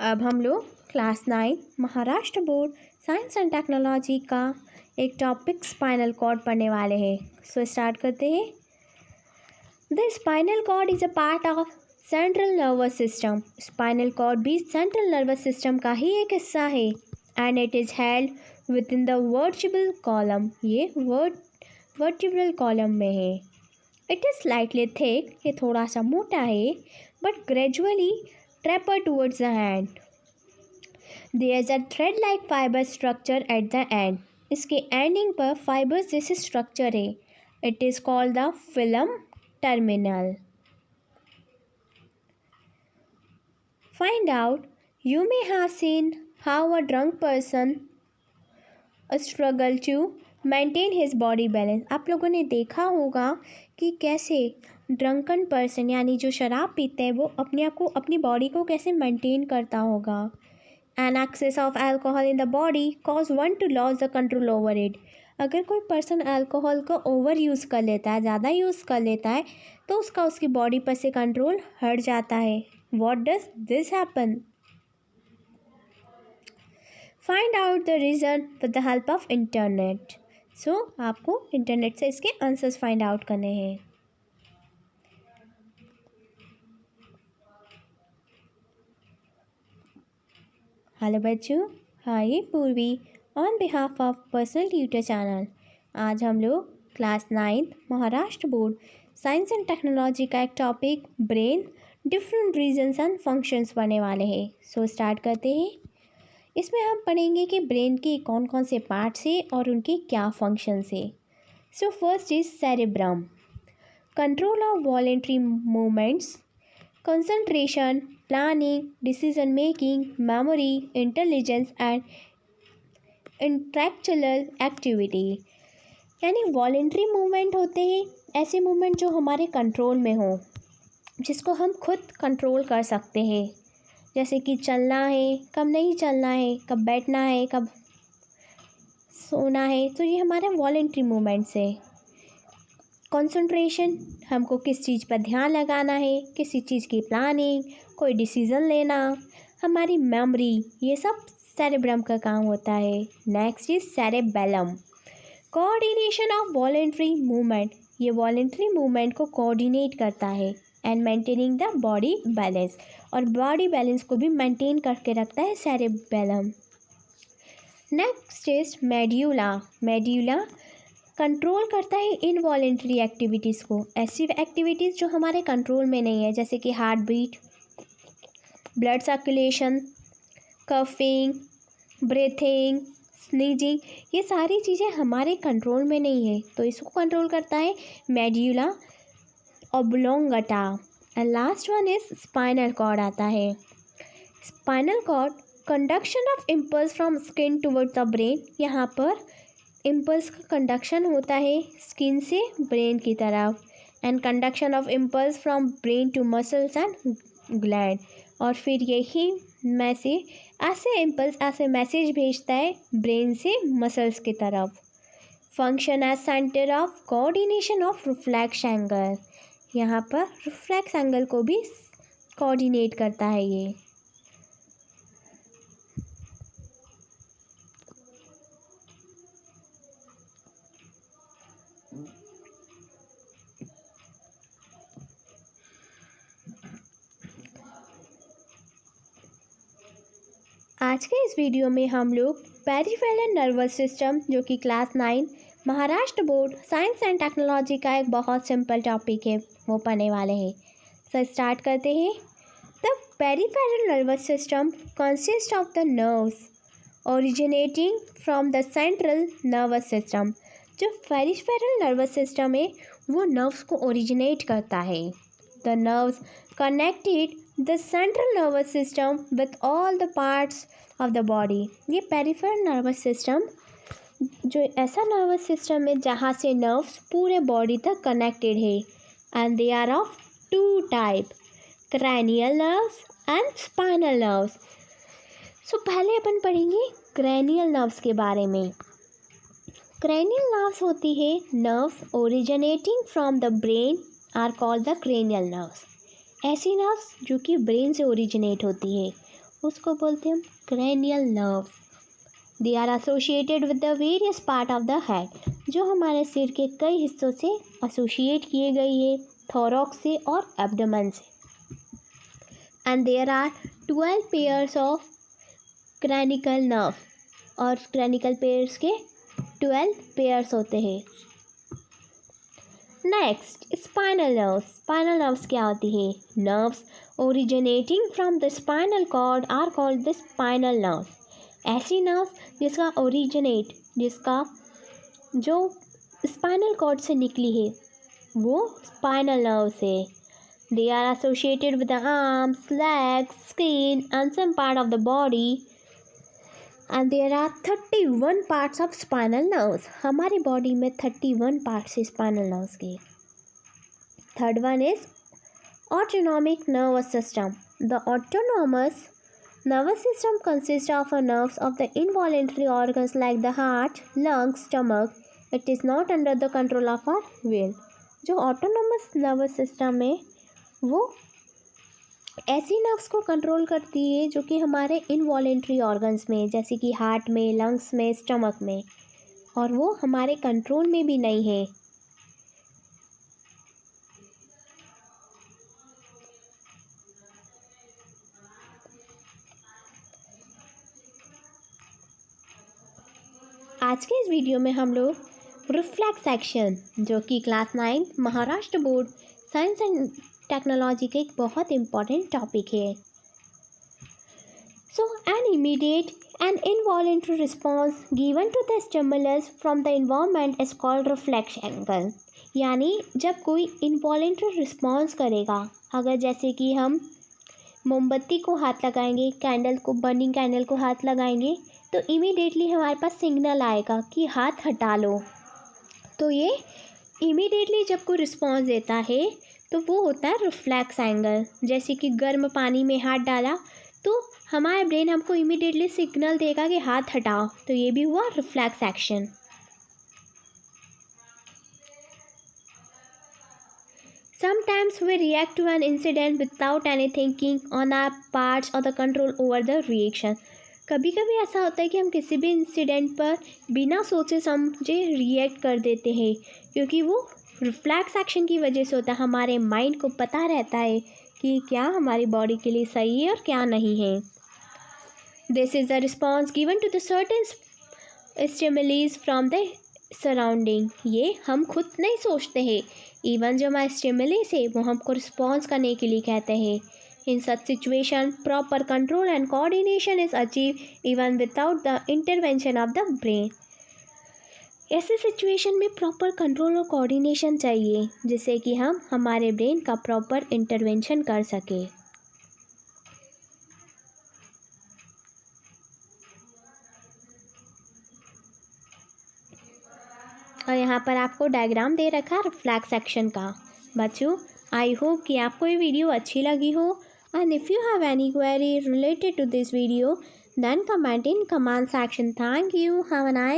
अब हम लोग class 9 Maharashtra board science and technology का एक टॉपिक स्पाइनल कॉर्ड पढ़ने वाले हैं। सो स्टार्ट करते हैं। The spinal cord is a part of central nervous system. Spinal cord भी सेंट्रल नर्वस सिस्टम का ही एक हिस्सा है। And it is held within the vertebral column. ये वर्टिब्रल कॉलम में है। इट इज़ स्लाइटली थिक, ये थोड़ा सा मोटा है, but gradually taper towards the hand. There is a thread-like fiber structure at the end. इसके एंडिंग पर फाइबर्स जैसे स्ट्रक्चर है. It is called the filum terminal. Find out. You may have seen how a drunk person struggle to maintain his body balance. आप लोगों ने देखा होगा कि कैसे ड्रंकन पर्सन यानी जो शराब पीते हैं वो अपने आप को अपनी बॉडी को कैसे मेंटेन करता होगा. An excess of alcohol in the body cause one to lose the control over it. अगर कोई पर्सन अल्कोहल को ओवर यूज़ कर लेता है, ज़्यादा यूज़ कर लेता है, तो उसकी बॉडी पर से कंट्रोल हट जाता है. What does this happen? Find out the reason with the help of internet. So आपको इंटरनेट से इसके आंसर्स फाइंड आउट करने हैं. हेलो बच्चों, hi Purvi on behalf of personal tutor channel. आज हम लोग class 9 Maharashtra board science and technology का एक topic brain different regions and functions पढ़ने वाले हैं. सो स्टार्ट करते हैं. इसमें हम पढ़ेंगे कि ब्रेन के कौन कौन से पार्ट्स हैं और उनके क्या फंक्शंस हैं. So first is cerebrum, control of voluntary movements, concentration, planning, decision making, memory, intelligence and intellectual activity. यानी वॉलेंट्री मूवमेंट होते हैं ऐसे मूवमेंट जो हमारे कंट्रोल में हो, जिसको हम खुद कंट्रोल कर सकते हैं. जैसे कि चलना है, कब नहीं चलना है, कब बैठना है, कब सोना है, तो ये हमारे वॉलेंट्री मूवमेंट्स है. कंसंट्रेशन, हमको किस चीज़ पर ध्यान लगाना है, किसी चीज़ की प्लानिंग, कोई डिसीज़न लेना, हमारी मेमोरी, ये सब सेरेब्रम का काम होता है. Next is cerebellum, coordination of voluntary movement. ये वॉलेंट्री मूवमेंट को कोऑर्डिनेट करता है and maintaining the body balance, और बॉडी बैलेंस को भी मेंटेन करके रखता है cerebellum. Next is medulla. Medulla control करता है इनवॉलेंट्री एक्टिविटीज़ को, ऐसी एक्टिविटीज़ जो हमारे कंट्रोल में नहीं है, जैसे कि heart beat, blood circulation, coughing, breathing, sneezing, ये सारी चीज़ें हमारे कंट्रोल में नहीं है, तो इसको कंट्रोल करता है medulla oblongata. And last one is spinal cord आता है. Spinal cord conduction of impulse from skin towards the brain. यहाँ पर इम्पल्स का कंडक्शन होता है स्किन से ब्रेन की तरफ, and conduction of impulse from brain to muscles and gland. और फिर यही ऐसे इम्पल्स ऐसे मैसेज भेजता है ब्रेन से मसल्स की तरफ. Function as centre of coordination of reflex angle. यहाँ पर रिफ्लेक्स एंगल को भी कोऑर्डिनेट करता है ये. आज के इस वीडियो में हम लोग पेरिफेरल नर्वस सिस्टम, जो कि class 9 Maharashtra board science and technology का एक बहुत सिंपल टॉपिक है, वो पढ़ने वाले हैं. सो स्टार्ट करते हैं. The peripheral nervous system consist of the nerves originating from the central nervous system. जो पेरिफेरल नर्वस सिस्टम है वो नर्व्स को ओरिजिनेट करता है. The nerves connected the central nervous system with all the parts of the body. ये peripheral nervous system जो ऐसा nervous system है जहाँ से नर्व्स पूरे बॉडी तक कनेक्टेड है. And they are of 2 type, cranial nerves and spinal nerves. So पहले अपन पढ़ेंगे क्रैनियल नर्व्स के बारे में. क्रैनियल नर्व्स होती है nerves originating from the brain are called the cranial nerves. ऐसी नर्व्स जो कि ब्रेन से ओरिजिनेट होती है उसको बोलते हैं हम cranial nerves. They are associated with the various part of the head, जो हमारे सिर के कई हिस्सों से एसोसिएट किए गई है, थोरैक्स से और एब्डोमेन से। And there are 12 pairs of cranial nerve, और क्रैनिकल पेयर्स के 12 पेयर्स होते हैं। Next spinal nerves. Spinal nerves क्या होती है? Nerves originating from the spinal cord are called the spinal nerves. ऐसी नर्व्स जिसका जो स्पाइनल कॉर्ड से निकली है वो स्पाइनल नर्व्स है। They are associated with the arms, legs, skin and some part of the body, and there are 31 parts of spinal nerves. हमारी body में 31 पार्ट्स है स्पाइनल नर्व्स के। Third one is autonomic nervous system. The autonomous nervous system consists of a nerves of the involuntary organs like the heart, lungs, stomach. It is not under the control of our will. जो autonomous nervous system है वो ऐसी nerves को control करती है जो कि हमारे इनवॉलेंट्री ऑर्गन्स में, जैसे कि हार्ट में, लंग्स में, स्टमक में, और वो हमारे कंट्रोल में भी नहीं है। आज के इस वीडियो में हम लोग रिफ्लेक्स एक्शन, जो कि class 9 Maharashtra board science and technology का एक बहुत इम्पॉर्टेंट टॉपिक है। So an immediate and involuntary response given to the stimulus from the environment is called reflex angle. यानी जब कोई इनवॉलेंट्री रिस्पॉन्स करेगा, अगर जैसे कि हम मोमबत्ती को हाथ लगाएंगे, कैंडल को, बर्निंग कैंडल को हाथ लगाएंगे, तो इमीडिएटली हमारे पास सिग्नल आएगा कि हाथ हटा लो। तो ये इमीडिएटली जब कोई रिस्पॉन्स देता है तो वो होता है रिफ्लेक्स एंगल। जैसे कि गर्म पानी में हाथ डाला तो हमारा ब्रेन हमको इमीडिएटली सिग्नल देगा कि हाथ हटाओ, तो ये भी हुआ reflex action. Sometimes we react to an incident without any thinking on our parts or the control over the reaction. कभी कभी ऐसा होता है कि हम किसी भी इंसिडेंट पर बिना सोचे समझे रिएक्ट कर देते हैं, क्योंकि वो रिफ्लेक्स एक्शन की वजह से होता है। हमारे माइंड को पता रहता है कि क्या हमारी बॉडी के लिए सही है और क्या नहीं है। This is the response given to the certain stimuli from the surrounding. ये हम खुद नहीं सोचते हैं, इवन जो हमारे स्टिमुलीज है वो हमको रिस्पॉन्स करने के लिए कहते हैं। In such situation, proper control and coordination is achieved even without the intervention of the brain. ऐसे सिचुएशन में प्रॉपर कंट्रोल और कोऑर्डिनेशन चाहिए, जिससे कि हम हमारे ब्रेन का प्रॉपर इंटरवेंशन कर सके। और यहाँ पर आपको डायग्राम दे रखा है रिफ्लेक्स एक्शन का। बच्चों, आई होप कि आपको ये वीडियो अच्छी लगी हो। And if you have any query related to this video, then comment in comment section. Thank you. Have a nice